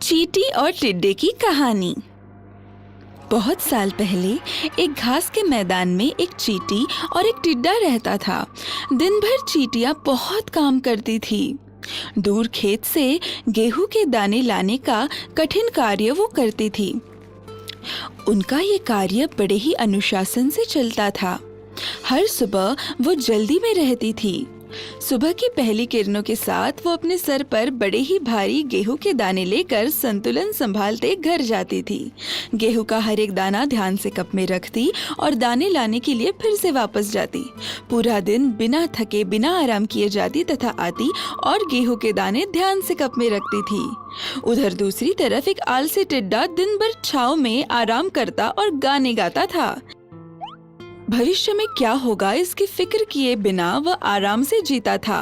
चींटी और टिड्डे की कहानी। बहुत साल पहले एक घास के मैदान में एक चींटी और एक टिड्डा रहता था। दिन भर चींटियां बहुत काम करती थी। दूर खेत से गेहूं के दाने लाने का कठिन कार्य वो करती थी। उनका ये कार्य बड़े ही अनुशासन से चलता था। हर सुबह वो जल्दी में रहती थी। सुबह की पहली किरणों के साथ वो अपने सर पर बड़े ही भारी गेहूं के दाने लेकर संतुलन संभालते घर जाती थी। गेहूं का हर एक दाना ध्यान से कप में रखती और दाने लाने के लिए फिर से वापस जाती। पूरा दिन बिना थके बिना आराम किए जाती तथा आती और गेहूं के दाने ध्यान से कप में रखती थी। उधर दूसरी तरफ एक आलसी टिड्डा दिन भर छांव में आराम करता और गाने गाता था। भविष्य में क्या होगा इसकी फिक्र किए बिना वह आराम से जीता था।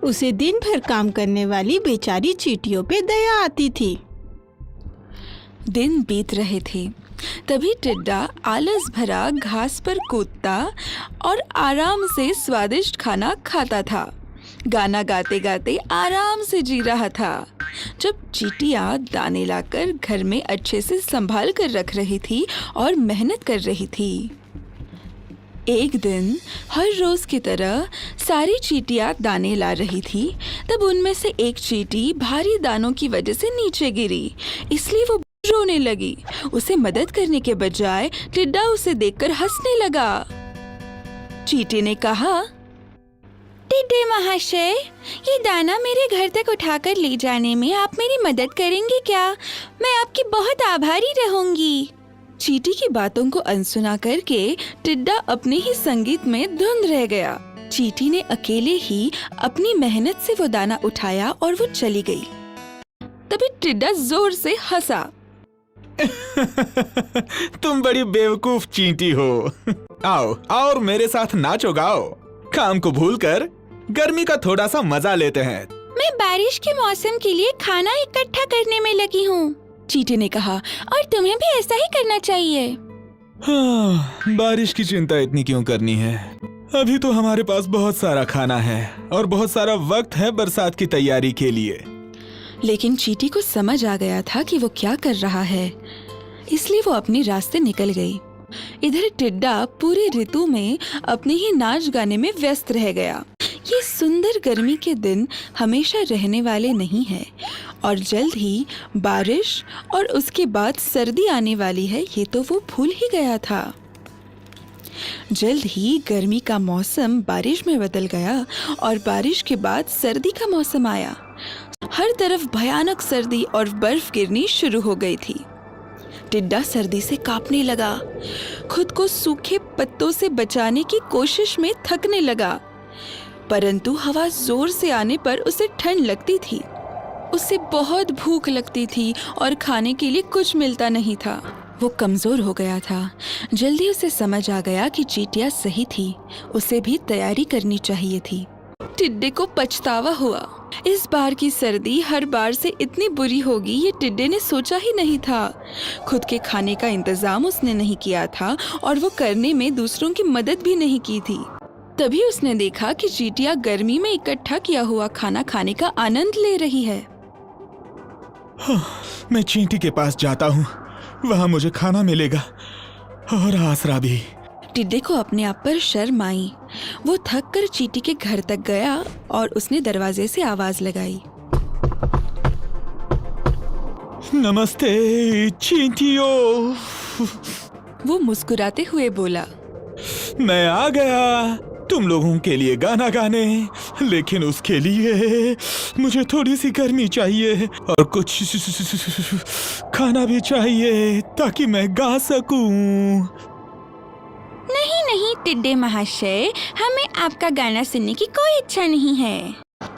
उसे दिन भर काम करने वाली बेचारी चींटियों पे दया आती थी। दिन बीत रहे थे, तभी टिड्डा आलस भरा घास पर कूदता और आराम से स्वादिष्ट खाना खाता था। गाना गाते गाते आराम से जी रहा था। जब चींटियां दाने लाकर घर में अच्छे से संभाल कर रख रही थी और मेहनत कर रही थी। एक दिन हर रोज की तरह सारी चींटियां दाने ला रही थी। तब उनमें से एक चींटी भारी दानों की वजह से नीचे गिरी, इसलिए वो रोने लगी। उसे मदद करने के बजाय टिड्डा उसे देखकर हंसने लगा। चींटी ने कहा, टिड्डे महाशय, ये दाना मेरे घर तक उठाकर ले जाने में आप मेरी मदद करेंगे क्या? मैं आपकी बहुत आभारी रहूंगी। चींटी की बातों को अनसुना करके टिड्डा अपने ही संगीत में धुंध रह गया। चींटी ने अकेले ही अपनी मेहनत से वो दाना उठाया और वो चली गई। तभी टिड्डा जोर से हंसा। तुम बड़ी बेवकूफ चींटी हो। आओ और मेरे साथ नाचो गाओ। काम को भूलकर गर्मी का थोड़ा सा मजा लेते हैं। मैं बारिश के मौसम के लिए खाना इकट्ठा करने में लगी हूँ, चींटी ने कहा, और तुम्हें भी ऐसा ही करना चाहिए। हाँ, बारिश की चिंता इतनी क्यों करनी है? अभी तो हमारे पास बहुत सारा खाना है और बहुत सारा वक्त है बरसात की तैयारी के लिए। लेकिन चींटी को समझ आ गया था कि वो क्या कर रहा है, इसलिए वो अपने रास्ते निकल गई। इधर टिड्डा पूरी ऋतु में अपने ही नाच गाने में व्यस्त रह गया। ये सुंदर गर्मी के दिन हमेशा रहने वाले नहीं हैं और जल्द ही बारिश और उसके बाद सर्दी आने वाली है, ये तो वो भूल ही गया था। जल्द ही गर्मी का मौसम बारिश में बदल गया और बारिश के बाद सर्दी का मौसम आया। हर तरफ भयानक सर्दी और बर्फ गिरनी शुरू हो गई थी। टिड्डा सर्दी से कांपने लगा, खुद को सूखे पत्तों से बचाने की कोशिश में थकने लगा, परंतु हवा जोर से आने पर उसे ठंड लगती थी। उसे बहुत भूख लगती थी और खाने के लिए कुछ मिलता नहीं था। वो कमजोर हो गया था। जल्दी उसे समझ आ गया कि चींटियां सही थी, उसे भी तैयारी करनी चाहिए थी। टिड्डे को पछतावा हुआ। इस बार की सर्दी हर बार से इतनी बुरी होगी, ये टिड्डे ने सोचा ही नहीं था। खुद के खाने का इंतजाम उसने नहीं किया था और वो करने में दूसरों की मदद भी नहीं की थी। तभी उसने देखा कि चींटियां गर्मी में इकट्ठा किया हुआ खाना खाने का आनंद ले रही है। मैं चींटी के पास जाता हूँ, वहाँ मुझे खाना मिलेगा और आसरा भी। टिड्डे को अपने आप पर शर्म आई। वो थक कर चींटी के घर तक गया और उसने दरवाजे से आवाज लगाई। नमस्ते चींटियों। वो मुस्कुराते हुए बोला, मैं आ गया तुम लोगों के लिए गाना गाने, लेकिन उसके लिए मुझे थोड़ी सी गर्मी चाहिए और कुछ खाना भी चाहिए ताकि मैं गा सकूं। नहीं नहीं टिड्डे महाशय, हमें आपका गाना सुनने की कोई इच्छा नहीं है।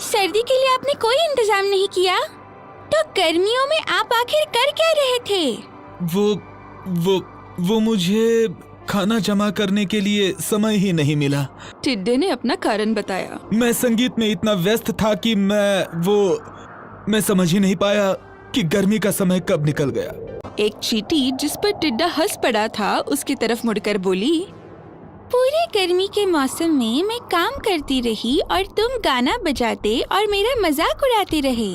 सर्दी के लिए आपने कोई इंतजाम नहीं किया, तो गर्मियों में आप आखिर कर क्या रहे थे? वो मुझे खाना जमा करने के लिए समय ही नहीं मिला। टिड्डे ने अपना कारण बताया। मैं संगीत में इतना व्यस्त था कि मैं समझ ही नहीं पाया कि गर्मी का समय कब निकल गया। एक चींटी जिस पर टिड्डा हंस पड़ा था उसकी तरफ मुड़कर बोली, पूरे गर्मी के मौसम में मैं काम करती रही और तुम गाना बजाते और मेरा मजाक उड़ाते रहे।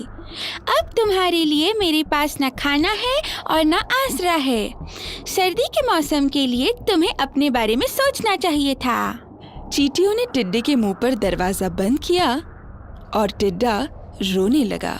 अब तुम्हारे लिए मेरे पास न खाना है और न आसरा है। सर्दी के मौसम के लिए तुम्हें अपने बारे में सोचना चाहिए था। चींटियों ने टिड्डे के मुंह पर दरवाजा बंद किया और टिड्डा रोने लगा।